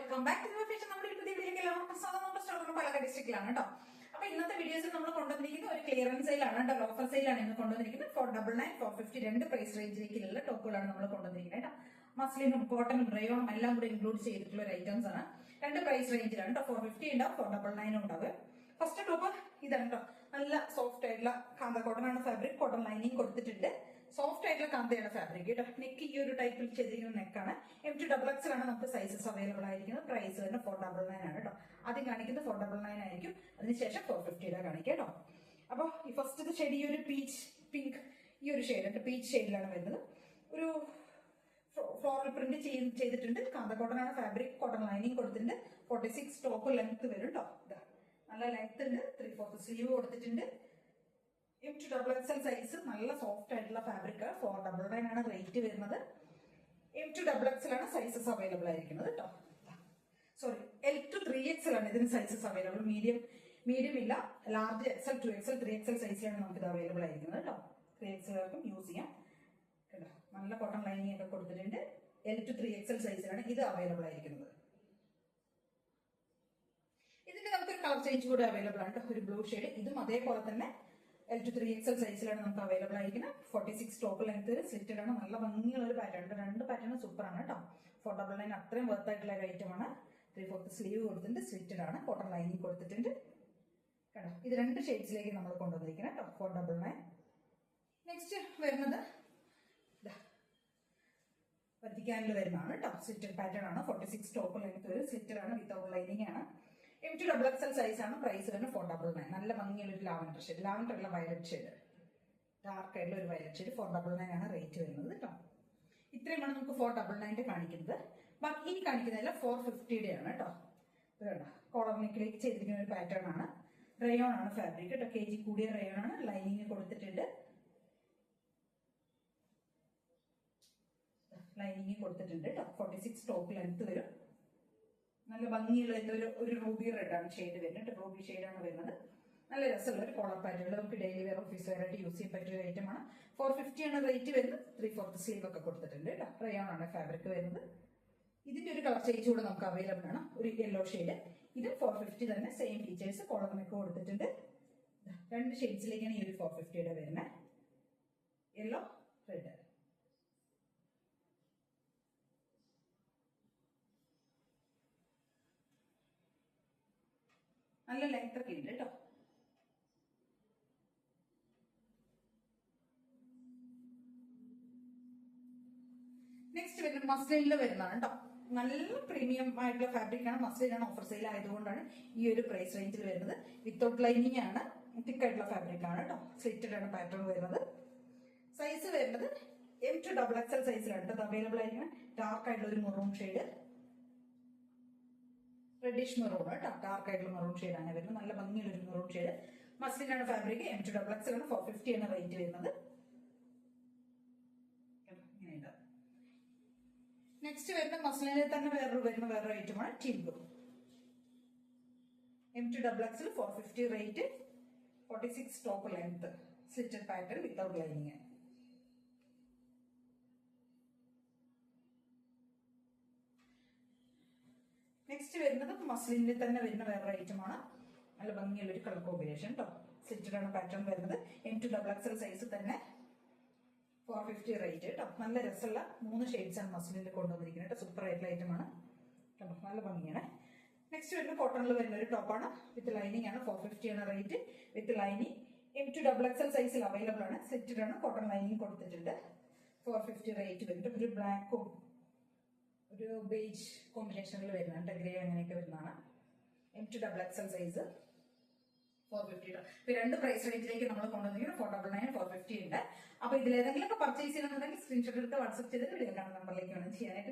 Welcome back to fashion. നമ്മുടെ പുതിയ വീഡിയോയിലേക്ക് എല്ലാവർക്കും സ്വാഗതം. നമ്മുടെ സ്റ്റോർ പാലക്കാട് ഡിസ്ട്രിക്റ്റിലാണ് കേട്ടോ. അപ്പൊ ഇന്നത്തെ വീഡിയോസിൽ നമ്മൾ കൊണ്ടുവന്നിരിക്കുന്ന ഒരു ക്ലിയറൻസ് സെയിലാണ് കേട്ടോ, ഓഫർ സെയിലാണ് ഇന്ന് കൊണ്ടുവന്നിരിക്കുന്നത്. 499, 450 രണ്ട് പ്രൈസ് റേഞ്ചിലേക്കുള്ള ടോപ്പുകളാണ് നമ്മൾ കൊണ്ടുവന്നിരിക്കുന്നത് കേട്ടോ. മസ്ലിനും കോട്ടണും റയോണും എല്ലാം കൂടി ഇൻക്ലൂഡ് ചെയ്തിട്ടുള്ള ഒരു ഐറ്റംസ് ആണ്. രണ്ട് പ്രൈസ് റേഞ്ചിലാണ് കേട്ടോ. 450 ഉണ്ടാവും, 499 ഉണ്ടാവും. ഫസ്റ്റ് ടോപ്പ് ഇതാണ് കേട്ടോ. നല്ല സോഫ്റ്റ് ആയിട്ടുള്ള കാന്ത കോട്ടൺ ആണ് ഫാബ്രിക്. കോട്ടൺ ലൈനിങ് കൊടുത്തിട്ടുണ്ട്. സോഫ്റ്റ് ആയിട്ടുള്ള കാന്തയാണ് ഫാബ്രിക് കേട്ടോ. നെക്ക് ഈ ഒരു ടൈപ്പിൽ ചെയ്തിരിക്കുന്ന നെക്കാണ്. M2XX ആണ് നമുക്ക് സൈസസ് അവൈലബിൾ ആയിരിക്കുന്നത്. പ്രൈസ് തന്നെ 499 ആണ് കേട്ടോ. ആദ്യം കാണിക്കുന്നത് 499 ആയിരിക്കും, അതിനുശേഷം 450 കാണിക്കുക കേട്ടോ. അപ്പൊ ഈ ഫസ്റ്റ് ഷെയ്ഡ് ഈ ഒരു പീച്ച് പിങ്ക്, ഈ ഒരു ഷെയ്ഡ് പീച്ച് ഷെയ്ഡിലാണ് വരുന്നത്. ഒരു ഫ്ലോറൽ പ്രിന്റ് ചെയ്തിട്ടുണ്ട്. കാന്ത കോട്ടൺ ആണ് ഫാബ്രിക്. കോട്ടൺ ലൈനിങ് കൊടുത്തിട്ടുണ്ട്. 46 ടോപ്പ് ലെങ്ത് വരും കേട്ടോ. നല്ല ലെങ്ത് ഉണ്ട്. 3/4 സ്ലീവ് കൊടുത്തിട്ടുണ്ട്. M2XX സൈസ് നല്ല സോഫ്റ്റ് ആയിട്ടുള്ള ഫാബ്രിക്. 499 ആണ് റേറ്റ് വരുന്നത്. M2XX ആണ് സൈസസ് അവൈലബിൾ ആയിരിക്കുന്നത് കേട്ടോ. സോറി, L to 3XL ആണ് ഇതിന് സൈസസ് അവൈലബിൾ. മീഡിയം ഇല്ല. ലാർജ് XL, 2XL, 3XL സൈസിലാണ് നമുക്ക് ഇത് അവൈലബിൾ ആയിരിക്കുന്നത് കേട്ടോ. 3XL യൂസ് ചെയ്യാം കേട്ടോ. നല്ല കോട്ടൺ ലൈനിങ് ഒക്കെ കൊടുത്തിട്ടുണ്ട്. L to 3XL സൈസിലാണ് ഇത് അവൈലബിൾ ആയിരിക്കുന്നത്. ഇതിന്റെ നമുക്കൊരു കളർ ചേഞ്ച് കൂടെ അവൈലബിൾ ആണ് കേട്ടോ. ഒരു ബ്ലൂ ഷെയ്ഡ്. ഇതും അതേപോലെ തന്നെ L to 3XL സൈസിലാണ് നമുക്ക് അവൈലബിൾ ആയിരിക്കുന്നത്. 46 ടോപ്പ് ലെങ്ത് സ്ലിറ്റഡ് ആണ്. നല്ല ഭംഗിയുള്ള ഒരു പാറ്റേൺ. രണ്ട് പാറ്റേൺ സൂപ്പർ ആണ് കേട്ടോ. 499 അത്രയും വർത്ത് ആയിട്ടുള്ള ഒരു ഐറ്റം ആണ്. 3/4 സ്ലീവ് കൊടുത്തിട്ടുണ്ട്. സ്ലിറ്റഡ് ആണ്. കോട്ടൺ ലൈനിങ് കൊടുത്തിട്ടുണ്ട് കേട്ടോ. ഇത് രണ്ട് ഷെയ്ഡ്സിലേക്ക് നമ്മൾ കൊണ്ടുവന്നിരിക്കുന്നത് കേട്ടോ. 499. നെക്സ്റ്റ് വരുന്നത് വർത്തിക്കാനിൽ വരുന്നതാണ് കേട്ടോ. സ്ലിറ്റഡ് പാറ്റേൺ ആണ്. 46 ടോപ്പ് ലെങ്ത് വരും. സ്ലിറ്റഡ് ആണ്. വിത്തൗട്ട് ലൈനിങ് ആണ്. M2XX സൈസ് ആണ്. പ്രൈസ് തന്നെ 499. നല്ല ഭംഗിയുള്ള ഒരു ലാവൻഡർ ഷെയ്ഡ്. ലാവൻഡർ ഉള്ള വയലറ്റ് ഷെയ്ഡ്, ഡാർക്ക് ആയിട്ടുള്ള ഒരു വയലറ്റ് ഷെയ്ഡ്. 499 ആണ് റേറ്റ് വരുന്നത് കേട്ടോ. ഇത്രയുമാണ് നമുക്ക് 499 കാണിക്കുന്നത്. ബാക്കി ഇനി കാണിക്കുന്നതല്ല 450 ആണ് കേട്ടോ. ഇത് കേട്ടോ, കോളർ നെക്കിലേക്ക് ചെയ്തിരിക്കുന്ന ഒരു പാറ്റേൺ ആണ്. റയോൺ ആണ് ഫാബ്രിക് കേട്ടോ. KG കൂടിയ റയോൺ ആണ്. ലൈനിങ് കൊടുത്തിട്ടുണ്ട്. ലൈനിങ് കൊടുത്തിട്ടുണ്ട് കേട്ടോ. 46 ടോപ്പ് ലെങ്ത് വരും. നല്ല ഭംഗിയുള്ള ഒരു റൂബി റെഡ് ആണ് ഷെയ്ഡ് വരുന്നത്. റൂബി ഷെയ്ഡാണ് വരുന്നത്. നല്ല രസമുള്ള ഒരു കോളർ പാറ്റേൺ. നമുക്ക് ഡെയിലി വെയർ, ഓഫീസ് വെയർ ആയിട്ട് യൂസ് ചെയ്യാൻ പറ്റിയ ഒരു ഐറ്റം ആണ്. 450 ആണ് റേറ്റ് വരുന്നത്. 3/4 സ്ലീവ് ഒക്കെ കൊടുത്തിട്ടുണ്ട് കേട്ടോ. റയോൺ ആണ് ഫാബ്രിക് വരുന്നത്. ഇതിന്റെ ഒരു കളർ ചേഞ്ച് കൂടെ നമുക്ക് അവൈലബിൾ ആണ്. ഒരു യെല്ലോ ഷെയ്ഡ്. ഇത് 450 തന്നെ. Same features. കോളർ നെക്ക് കൊടുത്തിട്ടുണ്ട്. രണ്ട് ഷെയ്ഡ്സിലേക്കാണ് ഈ ഒരു 450 വരുന്നത്. Yellow, red. നല്ല ലെങ്ത് ഒക്കെ ഉണ്ട് കേട്ടോ. നെക്സ്റ്റ് വരുന്നത് മസ്ലിനിൽ വരുന്നതാണ് കേട്ടോ. നല്ല പ്രീമിയം ആയിട്ടുള്ള ഫാബ്രിക് ആണ്. മസ്ലിനാണ്. ഓഫർ സെയിൽ ആയതുകൊണ്ടാണ് ഈ ഒരു പ്രൈസ് റേഞ്ചിൽ വരുന്നത്. വിത്തൗട്ട് ലൈനിങ് ആണ്. തിക്ക് ആയിട്ടുള്ള ഫാബ്രിക് ആണ് കേട്ടോ. സ്ലിറ്റഡ് ആണ് പാറ്റേൺ വരുന്നത്. സൈസ് വരുന്നത് M2XX സൈസിലാണ് കേട്ടോ അവൈലബിൾ ആയിരിക്കുന്നത്. ഡാർക്ക് ആയിട്ടുള്ള ഒരു മെറൂൺ ഷെയ്ഡ്, റെഡിഷ് മെറൂൺ കേട്ടോ. ഡാർക്ക് ആയിട്ടുള്ള മെറൂൺ ഷെയ്ഡാണ് വരുന്നത്. നല്ല ഭംഗിയുള്ള ഒരു മെറൂൺ ഷെയ്ഡ്. മസ്ലിനാണ് ഫാബ്രിക്. M2XX ആണ്. 450 ആണ് റേറ്റ് വരുന്നത്. നെക്സ്റ്റ് വരുന്ന മസ്ലിനിൽ തന്നെ വേറൊരു ഐറ്റമാണ് teal blue. M2XX 450 rate. 46 top length. Slitted pattern without lining. Next വരുന്നത് മസ്ലിനിൽ തന്നെ വരുന്ന വേറൊരു ഐറ്റമാണ്. നല്ല ഭംഗിയുള്ള ഒരു കളർ കോമ്പിനേഷൻ കേട്ടോ. സ്ലിറ്റഡ് ആണ് പാറ്റേൺ വരുന്നത്. M2XX സൈസ് തന്നെ. 450 റേറ്റ് കേട്ടോ. നല്ല രസമുള്ള 3 ഷെയ്ഡ്സ് ആണ് മസ്ലിനിൽ കൊണ്ടുവന്നിരിക്കുന്നത് കേട്ടോ. സൂപ്പർ ആയിട്ടുള്ള ഐറ്റമാണ് കേട്ടോ. നല്ല ഭംഗിയാണ്. നെക്സ്റ്റ് വരുന്ന കോട്ടണിൽ വരുന്ന ഒരു ടോപ്പാണ്. വിത്ത് ലൈനിങ് ആണ്. 450 ആണ് റേറ്റ്. With lining. M2XX സൈസിൽ അവൈലബിൾ ആണ്. സ്ലിറ്റഡ് ആണ്. കോട്ടൺ ലൈനിങ് കൊടുത്തിട്ടുണ്ട്. 450 റേറ്റ് വരുന്നുണ്ട്. ഒരു ബ്ലാക്കും ഒരു ബേജ് കോമ്പിനേഷനിൽ വരുന്നുണ്ട്. ഗ്രേ അങ്ങനെയൊക്കെ വരുന്നതാണ്. M2XX size 450. ഇപ്പൊ രണ്ട് പ്രൈസ് റേഞ്ചിലേക്ക് നമ്മൾ കൊണ്ടുവന്നിരിക്കുന്നത്. 499, 450 ഉണ്ട്. അപ്പൊ ഇതിലേതെങ്കിലും പർച്ചേസ് ചെയ്യണമെന്നുണ്ടെങ്കിൽ സ്ക്രീൻഷോട്ട് എടുത്ത് വാട്സ്ആപ്പ് ചെയ്തിട്ട് വീഡിയോ കാണുന്ന നമ്പറിലേക്ക് വേണം ചെയ്യാനായിട്ട്.